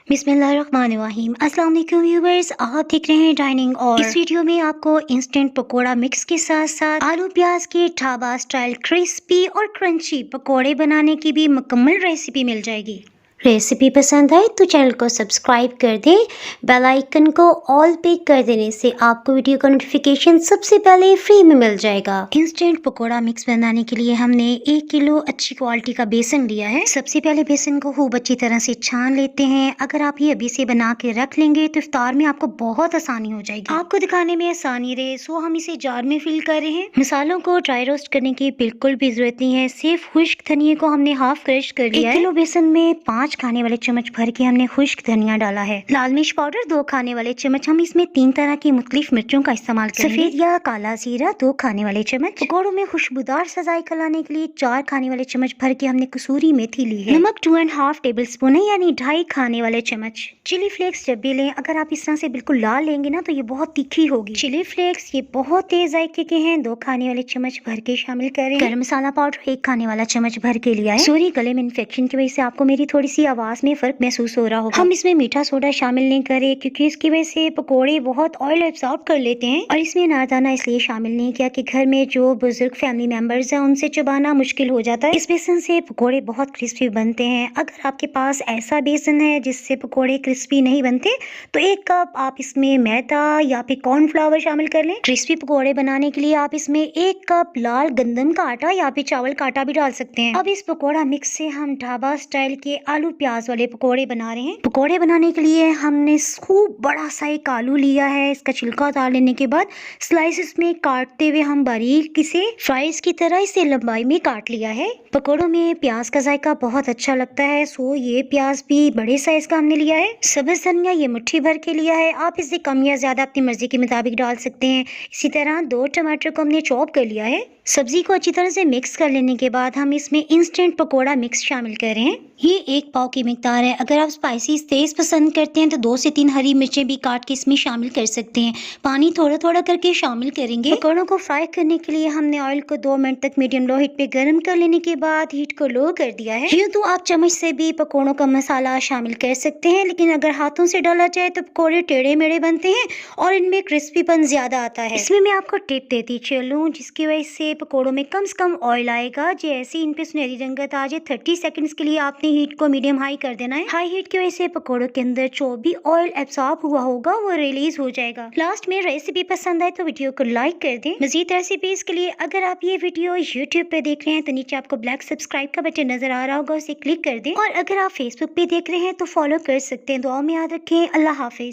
बिस्मिल्लाहिर्रहमानिर्रहीम। अस्सलाम वालेकुम व्यूअर्स, आप देख रहे हैं डाइनिंग। और इस वीडियो में आपको इंस्टेंट पकोड़ा मिक्स के साथ साथ आलू प्याज के ढाबा स्टाइल क्रिस्पी और क्रंची पकोड़े बनाने की भी मुकम्मल रेसिपी मिल जाएगी। रेसिपी पसंद आए तो चैनल को सब्सक्राइब कर दें। बेल आइकन को ऑल पे कर देने से आपको वीडियो का नोटिफिकेशन सबसे पहले फ्री में मिल जाएगा। इंस्टेंट पकोड़ा मिक्स बनाने के लिए हमने 1 किलो अच्छी क्वालिटी का बेसन लिया है। सबसे पहले बेसन को खूब अच्छी तरह से छान लेते हैं। अगर आप ये अभी से बना के रख लेंगे तो इफ्तार में आपको बहुत आसानी हो जाएगी। आपको दिखाने में आसानी रहे सो हम इसे जार में फिल कर रहे हैं। मसालों को ड्राई रोस्ट करने की बिल्कुल भी जरूरत नहीं है। सिर्फ खुश्क धनिया को हमने हाफ क्रश कर लिया है। 1 किलो बेसन में 5 खाने वाले चम्मच भर के हमने खुश्क धनिया डाला है। लाल मिर्च पाउडर 2 खाने वाले चम्मच। हम इसमें 3 तरह की मुख्तलिफ मिर्चों का इस्तेमाल करेंगे। सफेद या काला जीरा 2 खाने वाले चम्मच। पकौड़ों में खुशबूदार सा जायका लाने के लिए 4 खाने वाले चम्मच भर के हमने कसूरी मेथी ली है। नमक 2.5 टेबल स्पून है, यानी 2.5 खाने वाले चम्मच। चिली फ्लेक्स जब भी लें, अगर आप इस तरह से बिल्कुल लाल लेंगे ना तो ये बहुत तीखी होगी। चिली फ्लेक्स ये बहुत तेज जायके के हैं, 2 खाने वाले चम्मच भर के शामिल करें। गरम मसाला पाउडर 1 खाने वाला चम्मच भर के लिया है। सॉरी, गले में इन्फेक्शन की वजह से आपको मेरी थोड़ी सी आवाज में फर्क महसूस हो रहा होगा। हम इसमें मीठा सोडा शामिल नहीं करें क्योंकि इसकी वजह से पकोड़े बहुत ऑयल एब्सॉर्ब कर लेते हैं। और इसमें अनारदाना इसलिए शामिल नहीं किया कि घर में जो बुजुर्ग फैमिली मेंबर्स हैं उनसे चबाना मुश्किल हो जाता है। इस बेसन से पकोड़े बहुत क्रिस्पी बनते हैं। अगर आपके पास ऐसा बेसन है जिससे पकोड़े क्रिस्पी नहीं बनते तो 1 कप आप इसमें मैदा या फिर कॉर्नफ्लावर शामिल कर लें। क्रिस्पी पकोड़े बनाने के लिए आप इसमें 1 कप लाल गंदम का आटा या फिर चावल का आटा भी डाल सकते हैं। अब इस पकोड़ा मिक्स से हम ढाबा स्टाइल के आलू प्याज वाले पकोड़े बना रहे हैं। पकोड़े बनाने के लिए हमने खूब बड़ा सा एक आलू लिया है। इसका छिलका उतार लेने के बाद स्लाइसेस में काटते हुए हम बारीक इसे फ्राइज की तरह इसे लंबाई में काट लिया है। पकोड़ों में प्याज का जायका बहुत अच्छा लगता है, सो ये प्याज भी बड़े साइज का हमने लिया है। सब्ज धनिया ये मुट्ठी भर के लिया है। आप इसे कम या ज्यादा अपनी मर्जी के मुताबिक डाल सकते हैं। इसी तरह 2 टमाटर को हमने चॉप कर लिया है। सब्जी को अच्छी तरह से मिक्स कर लेने के बाद हम इसमें इंस्टेंट पकोड़ा मिक्स शामिल कर रहे हैं। ये 1 पाव की मिकदार है। अगर आप स्पाइसी तेज पसंद करते हैं तो 2 से 3 हरी मिर्चें भी काट के इसमें शामिल कर सकते हैं। पानी थोड़ा थोड़ा करके शामिल करेंगे। पकोड़ों को फ्राई करने के लिए हमने ऑयल को 2 मिनट तक मीडियम लो हीट पे गर्म कर लेने के बाद हीट को लो कर दिया है। यूँ तो आप चम्मच से भी पकोड़ों का मसाला शामिल कर सकते हैं, लेकिन अगर हाथों से डाला जाए तो पकोड़े टेढ़े मेढ़े बनते हैं और इनमें क्रिस्पीपन ज्यादा आता है। इसमें मैं आपको टिप देती चलूँ जिसकी वजह से पकोड़ों में कम से कम ऑयल आएगा। जैसे इन पे सुनहरी रंगत आ जाए 30 सेकंड्स के लिए आपने हीट को मीडियम हाई कर देना है। हाई हीट की वजह से पकोड़ों के अंदर जो भी ऑयल एब्सॉर्ब हुआ होगा वो रिलीज हो जाएगा। लास्ट में रेसिपी पसंद आए तो वीडियो को लाइक कर दें। मजीद रेसिपीज के लिए अगर आप ये वीडियो यूट्यूब पे देख रहे हैं तो नीचे आपको ब्लैक सब्सक्राइब का बटन नजर आ रहा होगा, उसे क्लिक कर दें। और अगर आप फेसबुक पे देख रहे हैं तो फॉलो कर सकते हैं। दुआ में याद रखें। अल्लाह हाफिज।